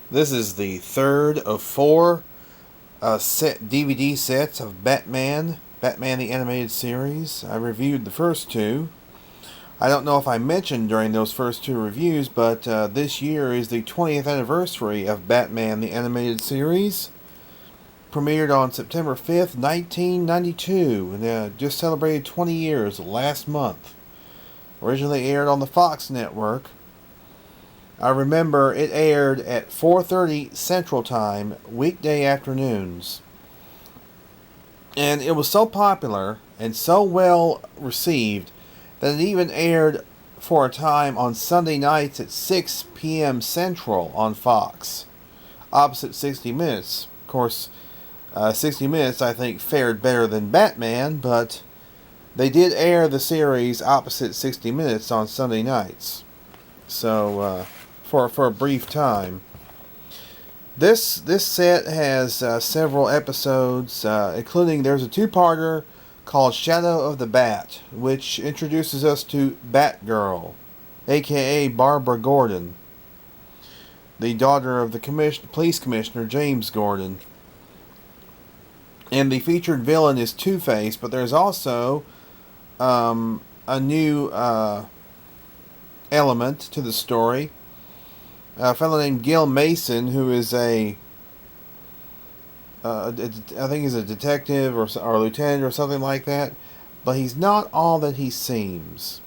This is the third of four DVD sets of Batman the Animated Series. I reviewed the first two. I don't know if I mentioned during those first two reviews, but this year is the 20th anniversary of Batman the Animated Series. Premiered on September 5th, 1992, and just celebrated 20 years last month. Originally aired on the Fox network. I remember it aired at 4:30 Central Time, weekday afternoons. And it was so popular and so well received that it even aired for a time on Sunday nights at 6 p.m. Central on Fox, opposite 60 Minutes. Of course, 60 Minutes, I think, fared better than Batman, but they did air the series opposite 60 Minutes on Sunday nights. So, for a brief time. This set has several episodes, including there's a two-parter called Shadow of the Bat, which introduces us to Batgirl, aka Barbara Gordon, the daughter of the police commissioner James Gordon. And the featured villain is Two-Face, but there's also a new element to the story. A fellow named Gil Mason, who is I think he's a detective or a lieutenant or something like that, but he's not all that he seems.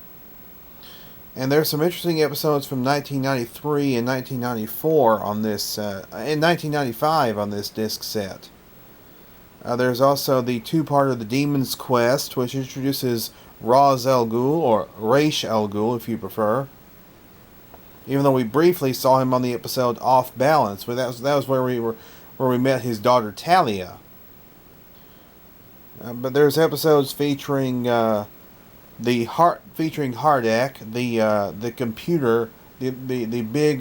And there's some interesting episodes from 1993 and 1994 on this, and 1995 on this disc set. There's also the two-parter The Demon's Quest, which introduces Ra's al Ghul, or Ra's al Ghul if you prefer. Even though we briefly saw him on the episode Off Balance, but that was where we met his daughter Talia. But there's episodes featuring featuring Hardak, the computer, the big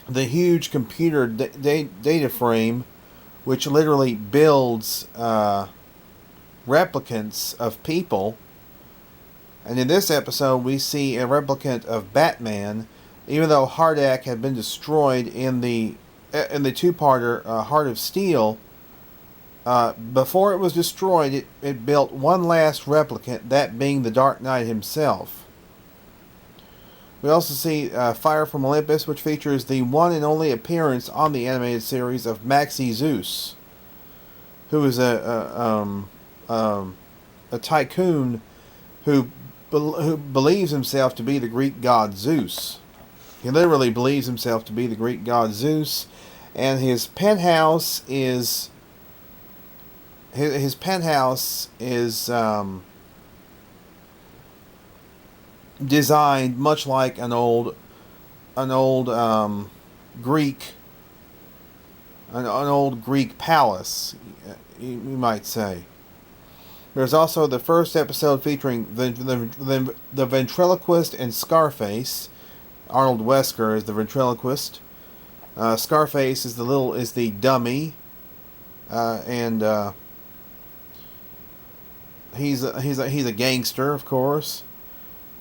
the huge computer data frame, which literally builds replicants of people. And in this episode, we see a replicant of Batman, even though Hardak had been destroyed in the two-parter Heart of Steel. Before it was destroyed, it built one last replicant, that being the Dark Knight himself. We also see Fire from Olympus, which features the one and only appearance on the animated series of Maxie Zeus, who is a tycoon who believes himself to be the Greek god Zeus. He literally believes himself to be the Greek god Zeus, and his penthouse is designed much like an old Greek palace, you might say. There's also the first episode featuring the ventriloquist and Scarface. Arnold Wesker is the ventriloquist. Scarface is the dummy, and he's a gangster, of course.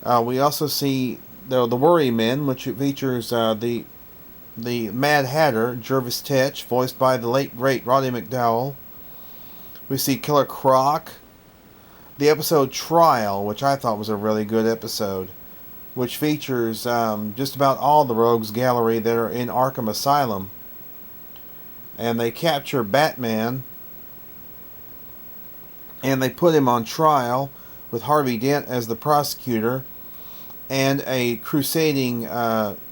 We also see the Worry Men, which features the Mad Hatter, Jervis Tetch, voiced by the late great Roddy McDowall. We see Killer Croc. The episode Trial, which I thought was a really good episode, which features just about all the rogues gallery that are in Arkham Asylum. And they capture Batman, and they put him on trial with Harvey Dent as the prosecutor and a crusading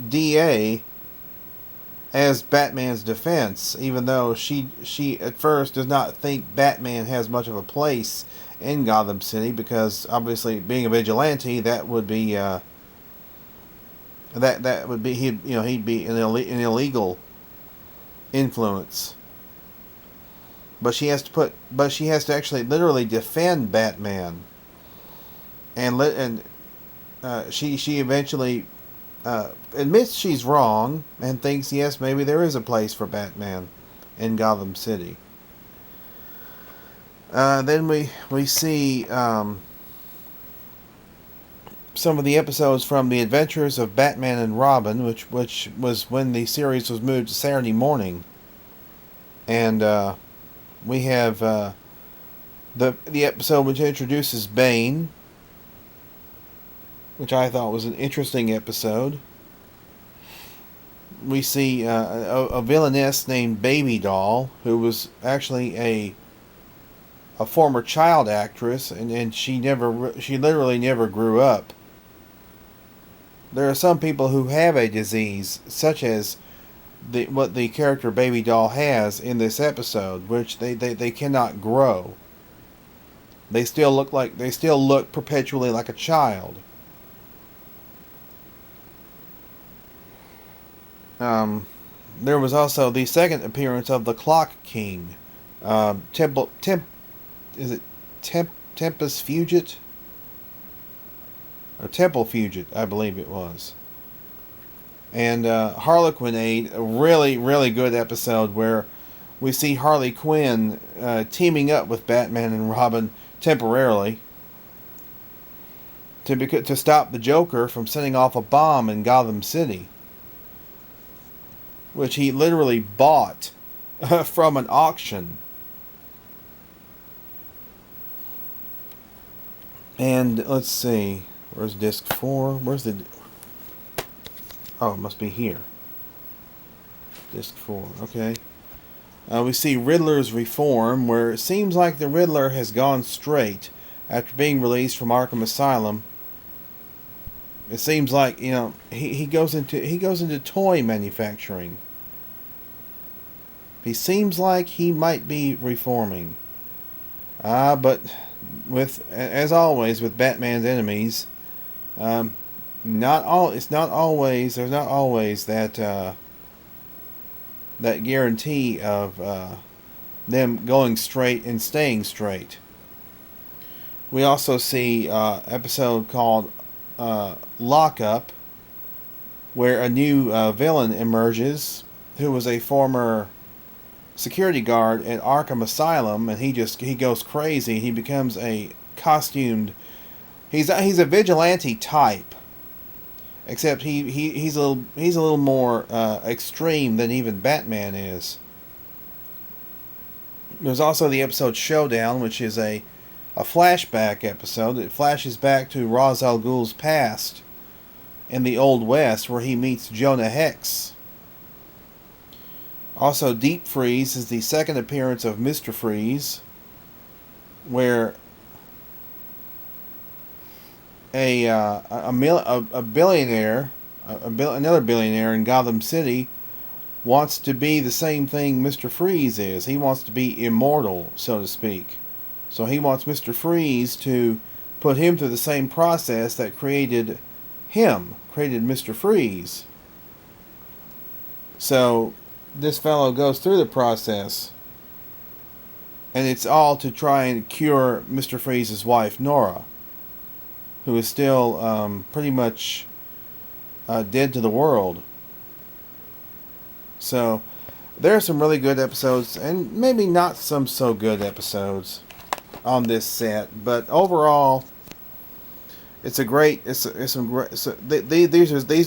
DA as Batman's defense, even though she at first does not think Batman has much of a place in Gotham City, because obviously being a vigilante, that would be he'd be an illegal influence. But she has to actually literally defend Batman, and she eventually admits she's wrong and thinks, yes, maybe there is a place for Batman in Gotham City. Then we see some of the episodes from The Adventures of Batman and Robin, which was when the series was moved to Saturday morning. And we have the episode which introduces Bane, which I thought was an interesting episode. We see a villainess named Baby Doll, who was actually a former child actress, and she literally never grew up. There are some people who have a disease, such as what the character Baby Doll has in this episode, which they cannot grow. They still look perpetually like a child. There was also the second appearance of the Clock King, Tempus Fugit? Or Temple Fugit, I believe it was. And Harlequinade, a really, really good episode where we see Harley Quinn teaming up with Batman and Robin temporarily to stop the Joker from setting off a bomb in Gotham City, which he literally bought from an auction. And let's see, where's disc 4? Oh, it must be here. Disc 4, okay. We see Riddler's Reform, where it seems like the Riddler has gone straight after being released from Arkham Asylum. It seems like, he goes into toy manufacturing. He seems like he might be reforming. But as always with Batman's enemies, there's not always that guarantee of them going straight and staying straight. We also see an episode called Lockup, where a new villain emerges who was a former security guard at Arkham Asylum, and he goes crazy. He becomes a costumed. He's a vigilante type, except he's a little more extreme than even Batman is. There's also the episode Showdown, which is a flashback episode. It flashes back to Ra's al Ghul's past in the Old West, where he meets Jonah Hex. Also, Deep Freeze is the second appearance of Mr. Freeze, where a billionaire, another billionaire in Gotham City, wants to be the same thing Mr. Freeze is. He wants to be immortal, so to speak. So he wants Mr. Freeze to put him through the same process that created Mr. Freeze. So this fellow goes through the process, and it's all to try and cure Mr. Freeze's wife, Nora, who is still pretty much dead to the world. So there are some really good episodes, and maybe not some so good episodes on this set, but overall, these are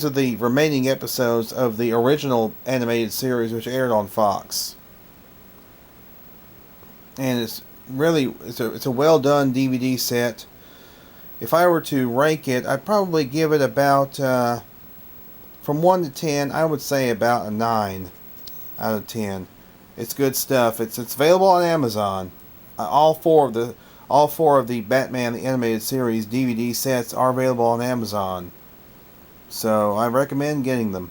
the remaining episodes of the original animated series, which aired on Fox, and it's a well done DVD set. If I were to rank it, I'd probably give it about from 1 to 10. I would say about a 9 out of 10. It's good stuff. It's available on Amazon. All four of the Batman the Animated Series DVD sets are available on Amazon, so I recommend getting them.